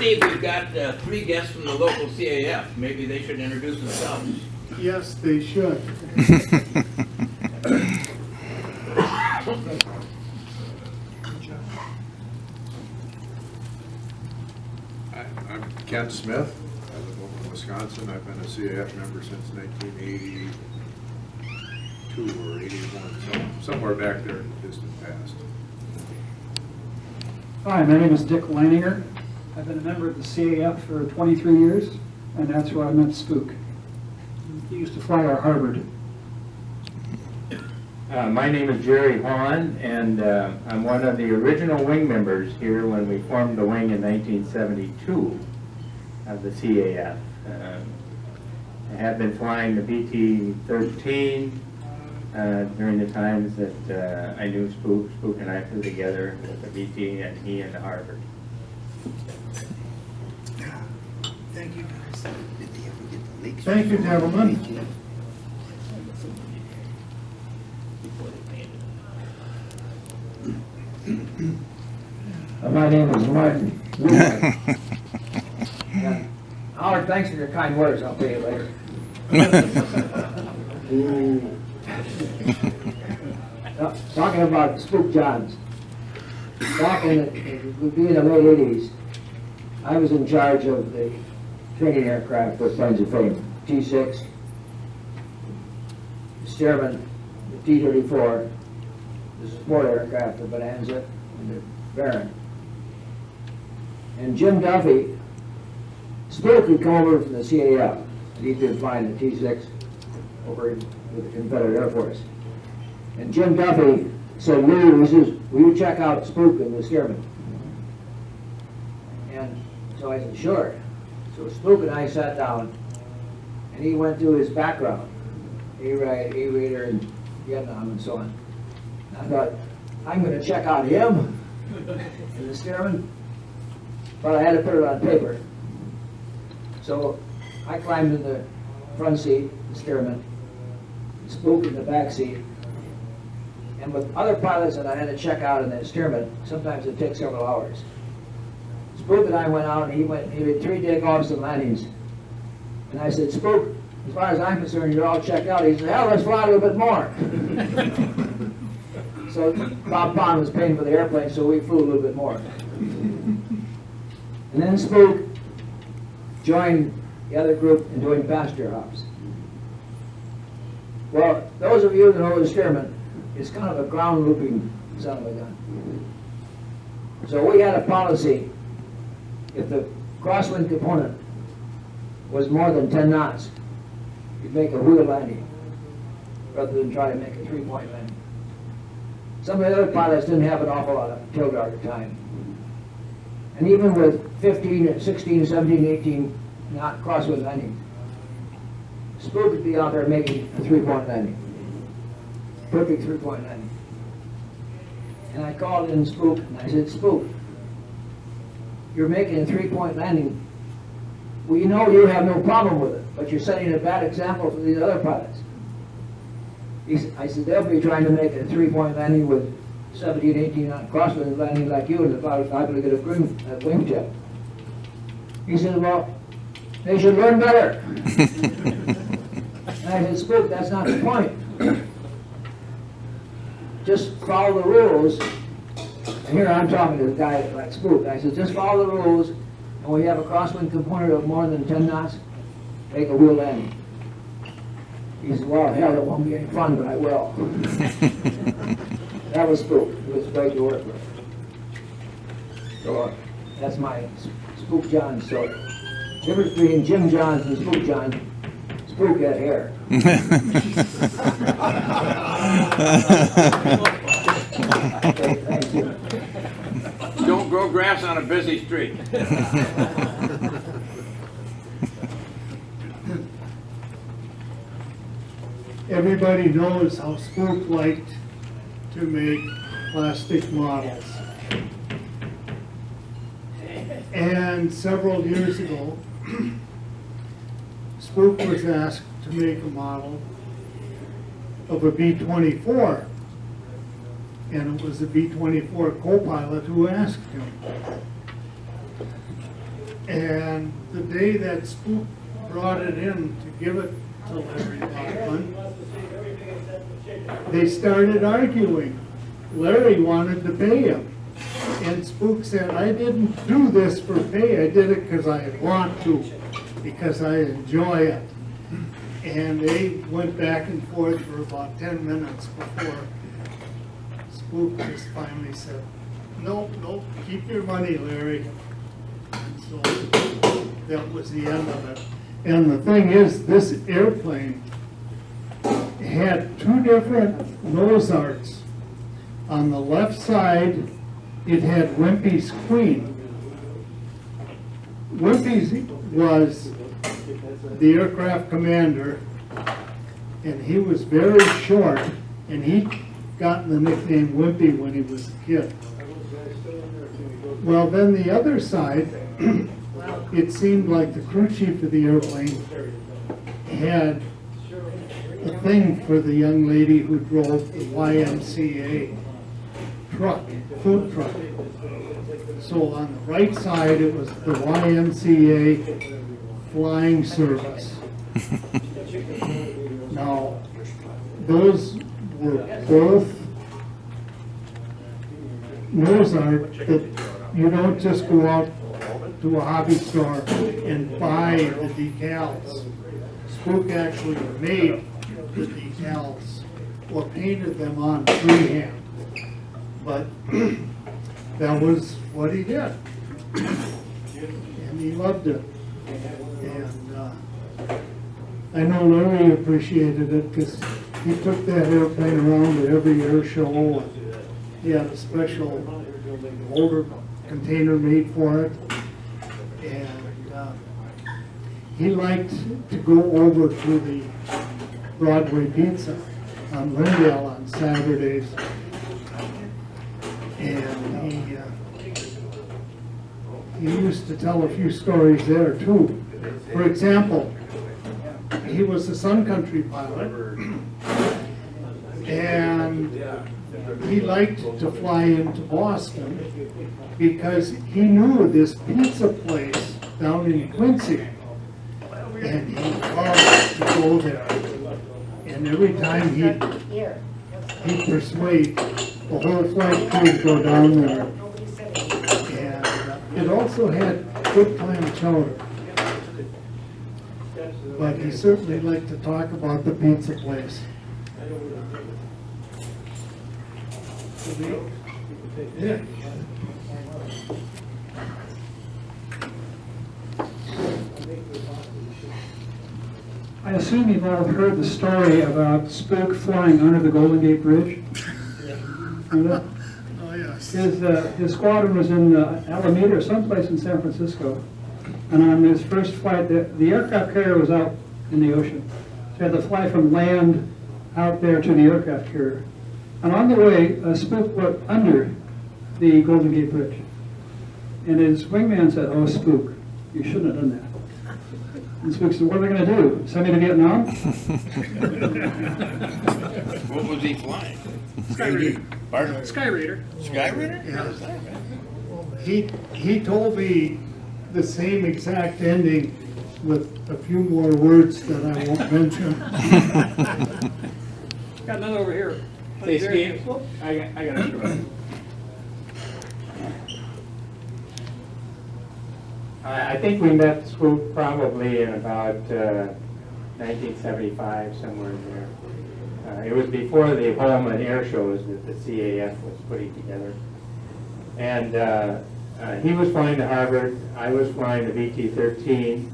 Steve, we've got 3 guests from the local CAF. Maybe they should introduce themselves. Yes, they should. I'm Ken Smith. I live over in Wisconsin. I've been a CAF member since 1982 or 81, somewhere back there in the distant past. Hi, my name is Dick Leininger. I've been a member of the CAF for 23 years, and that's where I met Spook. He used to fly our Harvard. My name is Jerry Hahn, and I'm one of the original wing members here when we formed the wing in 1972 of the CAF. I have been flying the BT-13 during the times that I knew Spook. Spook and I flew together with the BT, and he into Harvard. Thank you, guys. Thank you, gentlemen. My name is Martin. Yeah. Howard, thanks for your kind words. I'll pay you later. Talking about Spook Johns. Back in the late 80s, I was in charge of the training aircraft for Planes of Fame. T-6, the Stearman, the T-34, the support aircraft, the Bonanza, and the Baron. And Jim Duffy, Spook had come over from the CAF, and he'd been flying the T-6 over with the Confederate Air Force. And Jim Duffy said, Lou, he says, will you check out Spook and the Stearman? And so I said, sure. So Spook and I sat down, and he went through his background, A-Raider, and Vietnam, and so on. And I thought, I'm going to check out him and the Stearman, but I had to put it on paper. So I climbed in the front seat, the Stearman, Spook in the back seat, and with other pilots that I had to check out in the Stearman, sometimes it takes several hours. Spook and I went out, and he did 3 takeoffs and landings. And I said, Spook, as far as I'm concerned, you're all checked out. He said, hell, let's fly a little bit more. So Bob Pond was paying for the airplane, so we flew a little bit more. And then Spook joined the other group in doing passenger hops. Well, those of you that know the Stearman, it's kind of a ground looping son of a gun. So we had a policy, if the crosswind component was more than 10 knots, you'd make a wheel landing rather than try to make a 3-point landing. Some of the other pilots didn't have an awful lot of tail darter time. And even with 15, 16, 17, 18 knot crosswind landing, Spook would be out there making a 3-point landing. Perfect 3-point landing. And I called in Spook and I said, Spook, you're making a 3-point landing. Well, you know you have no problem with it, but you're setting a bad example for these other pilots. I said, they'll be trying to make a 3-point landing with 17, 18 knot crosswind landing like you, and about liable to get a wingtip. He said, well, they should learn better. And I said, Spook, that's not the point. Just follow the rules. And here I'm talking to a guy like Spook. I said, just follow the rules, and when you have a crosswind component of more than 10 knots, make a wheel landing. He said, well, hell, it won't be any fun, but I will. That was Spook. It was great to work with. So that's my Spook Johns story. The difference between Jim Johns and Spook Johns, Spook had hair. Okay, thank you. Don't grow grass on a busy street. Everybody knows how Spook liked to make plastic models. And several years ago, Spook was asked to make a model of a B-24. And it was the B-24 co-pilot who asked him. And the day that Spook brought it in to give it to Larry Bachman, they started arguing. Larry wanted to pay him. And Spook said, I didn't do this for pay, I did it because I want to, because I enjoy it. And they went back and forth for about 10 minutes before Spook just finally said, nope, keep your money, Larry. And so that was the end of it. And the thing is, this airplane had two different nose arts. On the left side, it had Wimpy's Queen. Wimpy's was the aircraft commander, and he was very short, and he'd gotten the nickname Wimpy when he was a kid. Well, then the other side, it seemed like the crew chief of the airplane had a thing for the young lady who drove the YMCA truck, food truck. So on the right side, it was the YMCA flying service. Now, those were both nose art that you don't just go out to a hobby store and buy the decals. Spook actually made the decals or painted them on freehand. But that was what he did. And he loved it. And I know Larry appreciated it because he took that airplane around to every air show. And he had a special holder container made for it. And he liked to go over to the Broadway Pizza on Lindale on Saturdays. And he used to tell a few stories there too. For example, he was a Sun Country pilot, and he liked to fly into Boston because he knew this pizza place down in Quincy, and he loved to go there. And every time he'd persuade the whole flight crew to go down there. And it also had good clam chowder. But he certainly liked to talk about the pizza place. Yeah. I assume you've all heard the story about Spook flying under the Golden Gate Bridge. Remember that? Oh, yes. His squadron was in Alameda or someplace in San Francisco. And on his first flight, the aircraft carrier was out in the ocean. So he had to fly from land out there to the aircraft carrier. And on the way, Spook went under the Golden Gate Bridge. And his wingman said, "Oh, Spook, you shouldn't have done that." And Spook said, "What are they going to do? Send me to Vietnam?" What was he flying? Skyraider. Pardon? Skyraider. Skyraider? Yeah. He told me the same exact ending with a few more words that I won't mention. Got another over here. Say, Steve. I got it. I think we met Spook probably in about 1975, somewhere in there. It was before the home and air shows that the CAF was putting together. And he was flying to Harvard, I was flying to VT-13,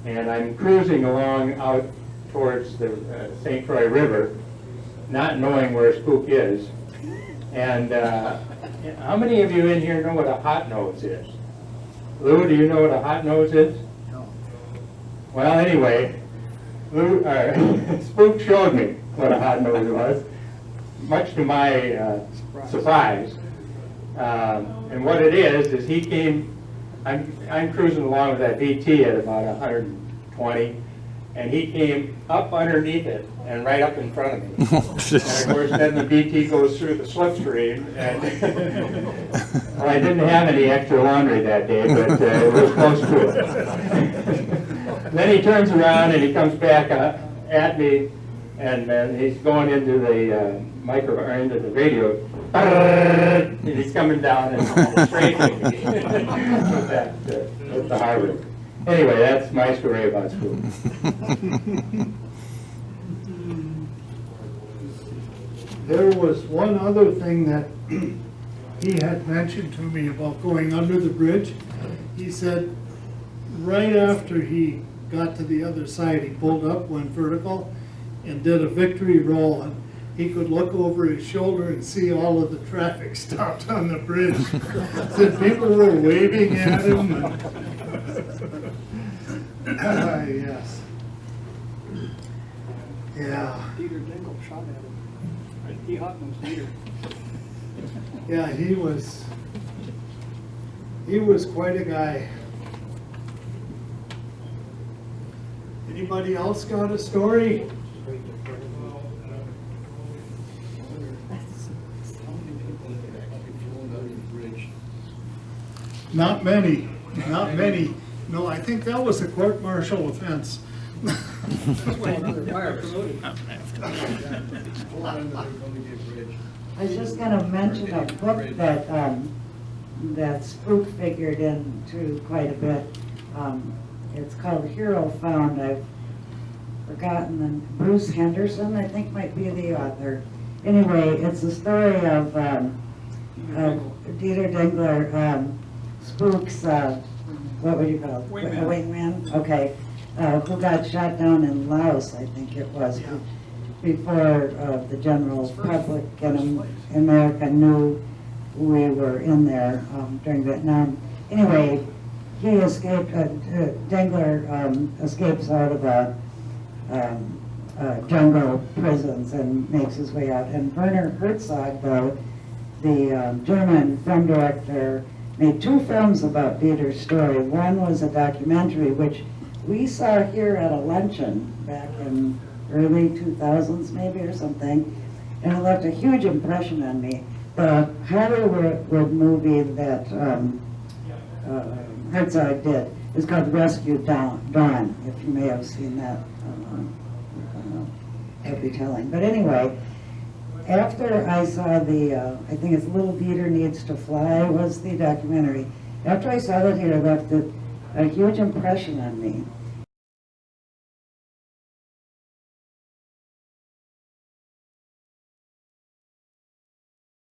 and I'm cruising along out towards the St. Croix River, not knowing where Spook is. And how many of you in here know what a hot nose is? Lou, do you know what a hot nose is? No. Well, anyway, Spook showed me what a hot nose was, much to my surprise. And what it is he came, I'm cruising along with that VT at about 120, and he came up underneath it and right up in front of me. And of course, then the BT goes through the slipstream, and well, I didn't have any extra laundry that day, but it was close to it. Then he turns around and he comes back at me, and he's going into the into the radio, and he's coming down and straightening me with the Harvard. Anyway, that's my story about school. There was one other thing that he had mentioned to me about going under the bridge. He said right after he got to the other side, he pulled up, went vertical, and did a victory roll, and he could look over his shoulder and see all of the traffic stopped on the bridge. Said people were waving at him. Yes. Yeah. Peter Dingle shot at him. He hot nosed Peter. Yeah, he was quite a guy. Anybody else got a story? Not many, not many. No, I think that was a court-martial offense. I was just gonna mention a book that, that Spook figured into quite a bit. It's called Hero Found. I've forgotten the, Bruce Henderson, I think, might be the author. Anyway, it's a story of Dieter Dingler, Spook's, what would you call it? Wingman. Okay, who got shot down in Laos, I think it was, before the general public in America knew we were in there during Vietnam. Anyway, he escaped, Dingler escapes out of jungle prisons and makes his way out. And Werner Herzog, though, the German film director, made 2 films about Dieter's story. One was a documentary, which we saw here at a luncheon back in early 2000s maybe or something, and it left a huge impression on me. The Hollywood movie that Herzog did is called Rescue Dawn, if you may have seen that. I'd be telling. But anyway, after I saw the, I think it's Little Dieter Needs to Fly was the documentary. After I saw that here, it left a huge impression on me.